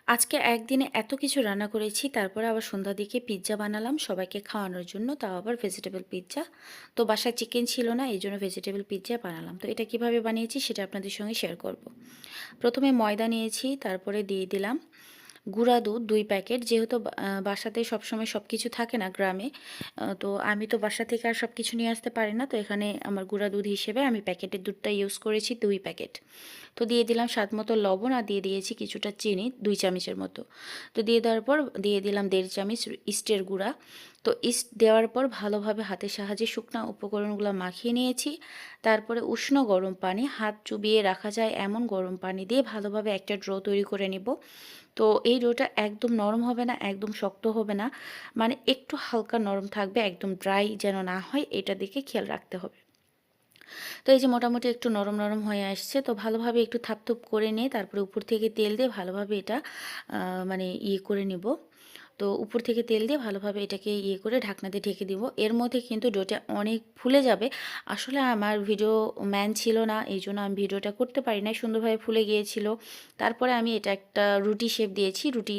আজকে একদিনে এত কিছু রান্না করেছি, তারপরে আবার সন্ধ্যার দিকে পিৎজা বানালাম সবাইকে খাওয়ানোর জন্য, তাও আবার ভেজিটেবল পিৎজা। তো বাসায় চিকেন ছিল না, এই জন্য ভেজিটেবল পিৎজা বানালাম। তো এটা কিভাবে বানিয়েছি সেটা আপনাদের সঙ্গে শেয়ার করব। প্রথমে ময়দা নিয়েছি, তারপরে দিয়ে দিলাম গুঁড়া দুধ ২ প্যাকেট। যেহেতু বাসাতে সবসময় সব কিছু থাকে না গ্রামে, তো আমি তো বাসা থেকে আর সব কিছু নিয়ে আসতে পারি না। তো এখানে আমার গুঁড়া দুধ হিসেবে আমি প্যাকেটের দুধটা ইউজ করেছি ২ প্যাকেট। তো দিয়ে দিলাম স্বাদ মতো লবণ, আর দিয়ে দিয়েছি কিছুটা চিনি ২ চামচের মতো। তো দিয়ে দেওয়ার পর দিয়ে দিলাম ১.৫ চামচ ইস্টের গুঁড়া। তো ইস্ট দেওয়ার পর ভালোভাবে হাতের সাহায্যে শুকনো উপকরণগুলো মাখিয়ে নিয়েছি। তারপরে উষ্ণ গরম পানি, হাত চুবিয়ে রাখা যায় এমন গরম পানি দিয়ে ভালোভাবে একটা ড্রো তৈরি করে নিব। তো এই ডোটা একদম নরম হবে না, একদম শক্ত হবে না, মানে একটু হালকা নরম থাকবে, একদম ড্রাই যেন না হয় এটা দিকে খেয়াল রাখতে হবে। তো এই যে মোটামুটি একটু নরম নরম হয়ে আসছে, তো ভালোভাবে একটু থাপথুপ করে নিয়ে তারপরে উপর থেকে তেল দিয়ে ভালোভাবে এটা মানে করে নিব। তো উপর থেকে তেল দিয়ে ভালোভাবে এটাকে করে ঢাকনা দিয়ে ঢেকে দিব। এর মধ্যে কিন্তু ডোটা অনেক ফুলে যাবে। আসলে আমার ভিডিও ম্যান ছিল না, এই জন্য আমি ভিডিওটা করতে পারি নাই, সুন্দরভাবে ফুলে গিয়েছিল। তারপরে আমি এটা একটা রুটি শেপ দিয়েছি, রুটি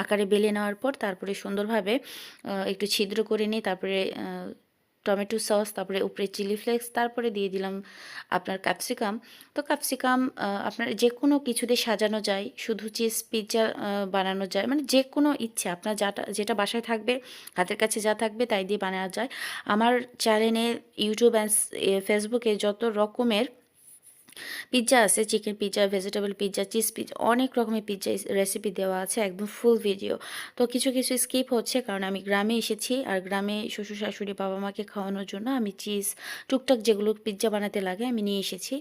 আকারে বেলে নেওয়ার পর তারপরে সুন্দরভাবে একটু ছিদ্র করে নিয়ে তারপরে টমেটো সস, তারপরে উপরে চিলি ফ্লেক্স, তারপরে দিয়ে দিলাম আপনার ক্যাপসিকাম। তো ক্যাপসিকাম আপনার যে কোনো কিছু দিয়ে সাজানো যায়, শুধু চিজ পিৎজা বানানো যায়, মানে যে কোনো ইচ্ছে আপনার যেটা বাসায় থাকবে, হাতের কাছে যা থাকবে তাই দিয়ে বানানো যায়। আমার চ্যানেলে ইউটিউব অ্যান্ড ফেসবুকে যত রকমের পিৎজা আছে, chicken pizza, vegetable pizza, cheese pizza, অনেক রকমের পিৎজা রেসিপি দেওয়া আছে, একদম ফুল ভিডিও। তো কিছু কিছু স্কিপ হচ্ছে কারণ আমি গ্রামে এসেছি, আর গ্রামে শ্বশুর শাশুড়ি বাবা মাকে খাওয়ানোর জন্য আমি চিজ টুকটাক যেগুলো পিৎজা বানাতে লাগে আমি নিয়ে এসেছি,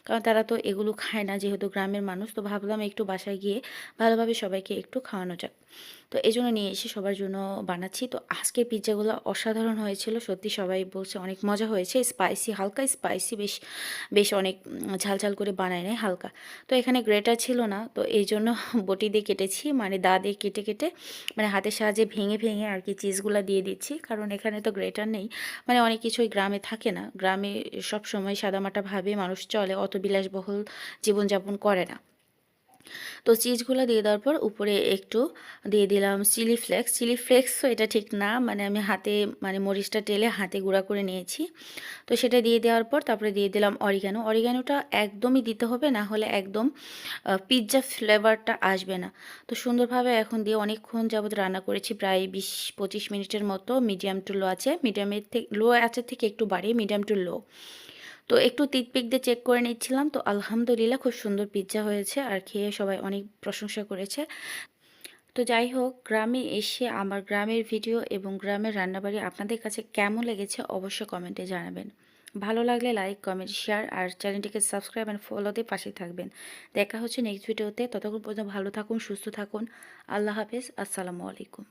কারণ তারা তো এগুলো খায় না যেহেতু গ্রামের মানুষ। তো ভাবলাম একটু বাসায় গিয়ে ভালোভাবে সবাইকে একটু খাওয়ানো যাক। তো এই জন্য নিয়ে এসে সবার জন্য বানাচ্ছি। তো আজকের পিৎজাগুলো অসাধারণ হয়েছিল, সত্যি সবাই বলছে অনেক মজা হয়েছে। স্পাইসি, হালকা স্পাইসি, বেশ বেশ অনেক ঝাল ঝাল করে বানায় নেয় হালকা। তো এখানে গ্রেটার ছিল না, তো এই জন্য বটি দিয়ে কেটেছি, মানে দা দিয়ে কেটে কেটে, মানে হাতের সাহায্যে ভেঙে ভেঙে আর কি চিজগুলা দিয়ে দিচ্ছি, কারণ এখানে তো গ্রেটার নেই। মানে অনেক কিছুই গ্রামে থাকে না, গ্রামে সব সময় সাদামাটাভাবে মানুষ চলে, অত বিলাসবহুল জীবনযাপন করে না। তো চিজগুলো দিয়ে দেওয়ার পর উপরে একটু দিয়ে দিলাম চিলি ফ্লেক্স। চিলি ফ্লেক্সও এটা ঠিক না, মানে আমি হাতে, মানে মরিচটা টেলে হাতে গুঁড়া করে নিয়েছি। তো সেটা দিয়ে দেওয়ার পর তারপরে দিয়ে দিলাম অরিগানো। অরিগানোটা একদমই দিতে হবে, না হলে একদম পিৎজা ফ্লেভারটা আসবে না। তো সুন্দরভাবে এখন দিয়ে অনেকক্ষণ যাবত রান্না করেছি, প্রায় ২০-২৫ মিনিটের মতো, মিডিয়াম টু লো আছে, মিডিয়ামের থেকে লো আঁচের থেকে একটু বাড়িয়ে মিডিয়াম টু লো। তো একটু টিথপিক দিয়ে চেক করে নিচ্ছিলাম, তো আলহামদুলিল্লাহ খুব সুন্দর পিৎজা হয়েছে, আর খেয়ে সবাই অনেক প্রশংসা করেছে। তো যাই হোক, গ্রামে এসে আমার গ্রামের ভিডিও এবং গ্রামের রান্নাবাড়ি আপনাদের কাছে কেমন লেগেছে অবশ্যই কমেন্টে জানাবেন। ভালো লাগলে লাইক, কমেন্ট, শেয়ার, আর চ্যানেলটিকে সাবস্ক্রাইব অ্যান্ড ফলো দিয়ে পাশে থাকবেন। দেখা হচ্ছে নেক্সট ভিডিওতে, ততক্ষণ পর্যন্ত ভালো থাকুন, সুস্থ থাকুন। আল্লাহ হাফেজ, আসসালামু আলাইকুম।